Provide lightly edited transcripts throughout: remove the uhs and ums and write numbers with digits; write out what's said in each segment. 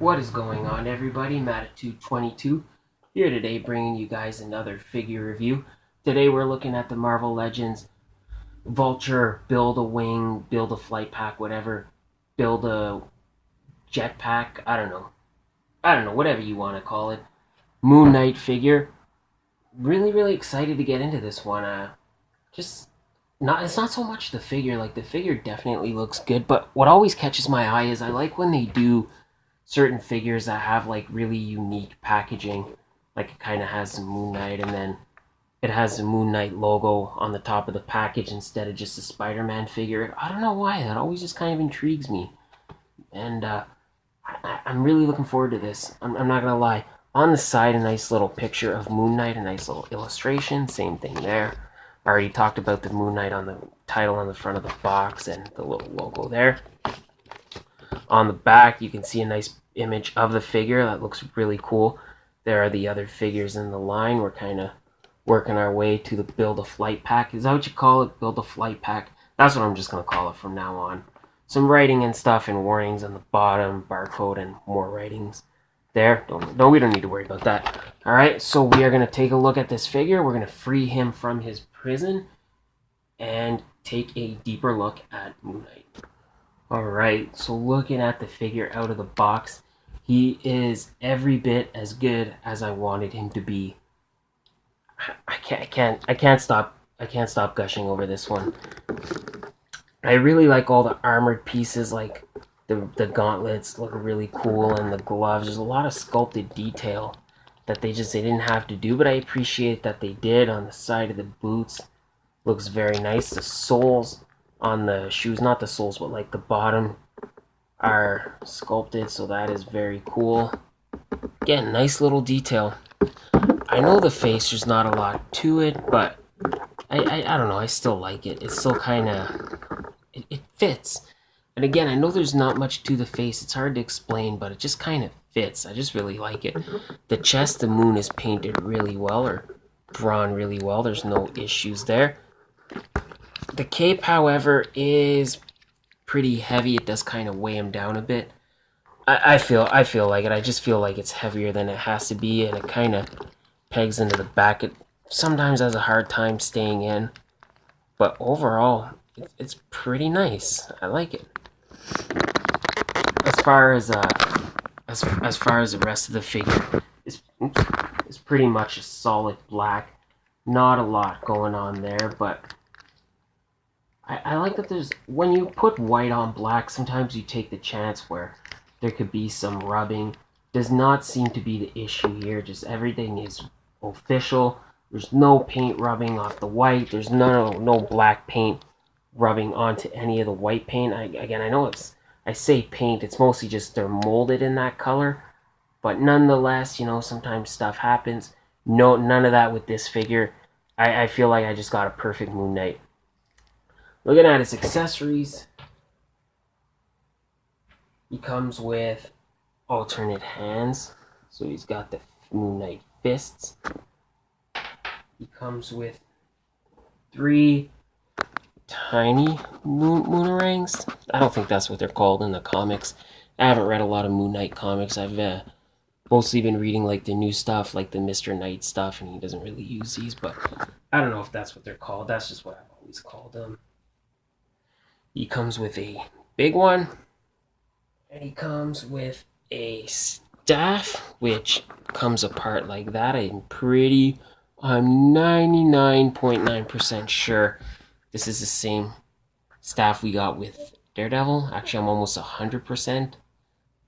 What is going on, everybody? Matitude22 here today, bringing you guys another figure review. Today we're looking at the Marvel Legends Vulture Build a Wing, Build a Flight Pack, whatever, Build a Jetpack. I don't know, whatever you want to call it. Moon Knight figure. Really excited to get into this one. It's not so much the figure. Like, the figure definitely looks good, but what always catches my eye is I like when they do certain figures that have like really unique packaging. Like, it kind of has the Moon Knight, and then it has the Moon Knight logo on the top of the package instead of just a Spider-Man figure. I don't know why, that always just kind of intrigues me. And I'm really looking forward to this. I'm not gonna lie. On the side, a nice little picture of Moon Knight, a nice little illustration, same thing there. I already talked about the Moon Knight on the title on the front of the box and the little logo there. On the back, you can see a nice image of the figure that looks really cool. There are the other figures in the line. We're kind of working our way to the Build a Flight Pack. Is that what you call it? Build a Flight Pack? That's what I'm just going to call it from now on. Some writing and stuff and warnings on the bottom, barcode, and more writings there. We don't need to worry about that. Alright, so we are going to take a look at this figure. We're going to free him from his prison and take a deeper look at Moon Knight. Alright, so looking at the figure out of the box, he is every bit as good as I wanted him to be. I can't stop gushing over this one. I really like all the armored pieces, like the gauntlets look really cool, and the gloves. There's a lot of sculpted detail that they didn't have to do, but I appreciate that they did. On the side of the boots, looks very nice. The soles on the shoes, not the soles, but like the bottom, are sculpted, so that is very cool. Again, nice little detail. I know the face, there's not a lot to it, but I don't know, I still like it. It's still kind of, it fits. And again, I know there's not much to the face. It's hard to explain, but it just kind of fits. I just really like it. The chest, the moon is painted really well, or drawn really well. There's no issues there. The cape, however, is pretty heavy. It does kind of weigh him down a bit. I feel like it. I just feel like it's heavier than it has to be, and it kind of pegs into the back. It sometimes has a hard time staying in, but overall, it's pretty nice. I like it. As far as the rest of the figure, it's pretty much a solid black. Not a lot going on there, but I like that there's, when you put white on black, sometimes you take the chance where there could be some rubbing. Does not seem to be the issue here. Just everything is official. There's no paint rubbing off the white. There's no black paint rubbing onto any of the white paint. Again, I know I say paint, it's mostly just they're molded in that color. But nonetheless, you know, sometimes stuff happens. No, none of that with this figure. I feel like I just got a perfect Moon Knight. Looking at his accessories, he comes with alternate hands. So he's got the Moon Knight fists. He comes with 3 tiny moonerangs. I don't think that's what they're called in the comics. I haven't read a lot of Moon Knight comics. I've mostly been reading like the new stuff, like the Mr. Knight stuff, and he doesn't really use these, but I don't know if that's what they're called. That's just what I've always called them. He comes with a big one, and he comes with a staff, which comes apart like that. I'm 99.9% sure this is the same staff we got with Daredevil. Actually, I'm almost 100%,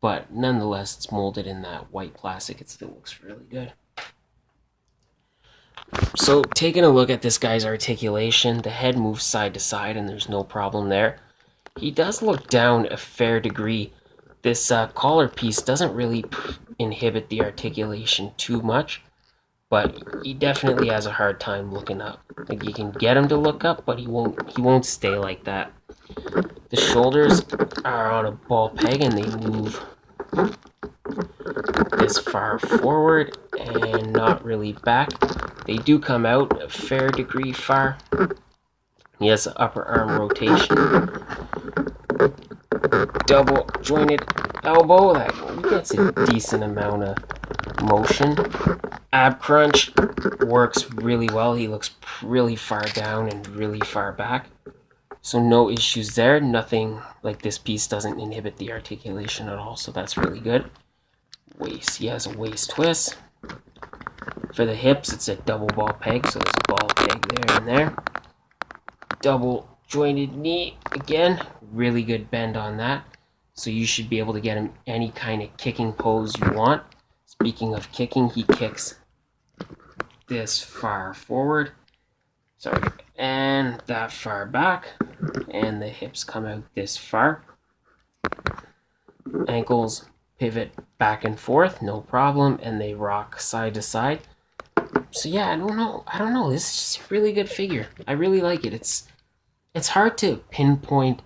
but nonetheless, it's molded in that white plastic. It still looks really good. So, taking a look at this guy's articulation, the head moves side to side and there's no problem there. He does look down a fair degree. This collar piece doesn't really inhibit the articulation too much, but he definitely has a hard time looking up. Like, you can get him to look up, but he won't stay like that. The shoulders are on a ball peg and they move this far forward and not really back. They do come out a fair degree far. He has an upper arm rotation. Double jointed elbow, that gets a decent amount of motion. Ab crunch works really well. He looks really far down and really far back. So no issues there. Nothing like this piece doesn't inhibit the articulation at all. So that's really good. Waist. He has a waist twist. For the hips, it's a double ball peg. So there's a ball peg there and there. Double jointed knee. Again, really good bend on that. So you should be able to get him any kind of kicking pose you want. Speaking of kicking, he kicks this far forward. Sorry. And that far back. And the hips come out this far. Ankles pivot back and forth, no problem, and they rock side to side. So yeah, I don't know. This is just a really good figure. I really like it. It's hard to pinpoint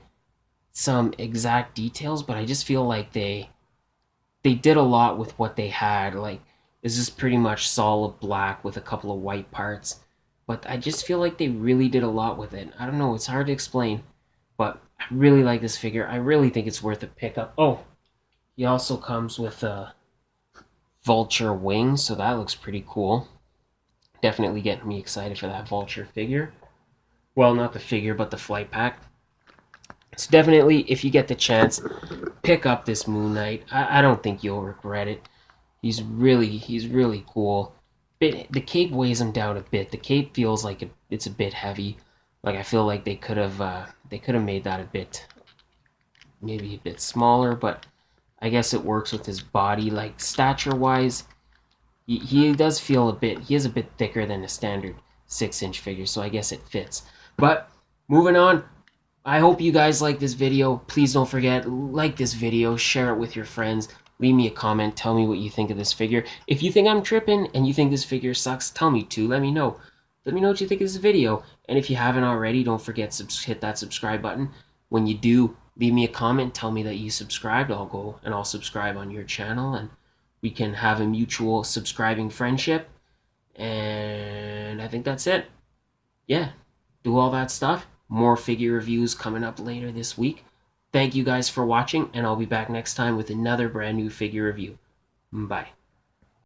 some exact details, but I just feel like they did a lot with what they had. Like, this is pretty much solid black with a couple of white parts. But I just feel like they really did a lot with it. I don't know, it's hard to explain. But I really like this figure. I really think it's worth a pickup. Oh, he also comes with a Vulture wing, so that looks pretty cool. Definitely getting me excited for that Vulture figure. Well, not the figure, but the flight pack. So definitely, if you get the chance, pick up this Moon Knight. I don't think you'll regret it. He's really cool. The cape weighs him down a bit. The cape feels like it's a bit heavy. Like, I feel like they could have made that maybe a bit smaller, but I guess it works with his body. Like, stature wise, he does feel he is a bit thicker than a standard 6-inch figure, so I guess it fits. But moving on, I hope you guys like this video. Please don't forget, like this video, share it with your friends, leave me a comment, tell me what you think of this figure. If you think I'm tripping and you think this figure sucks, tell me too. Let me know. Let me know what you think of this video. And if you haven't already, don't forget to hit that subscribe button. When you do, leave me a comment, tell me that you subscribed. I'll go and I'll subscribe on your channel, and we can have a mutual subscribing friendship. And I think that's it. Yeah, do all that stuff. More figure reviews coming up later this week. Thank you guys for watching, and I'll be back next time with another brand new figure review. Bye.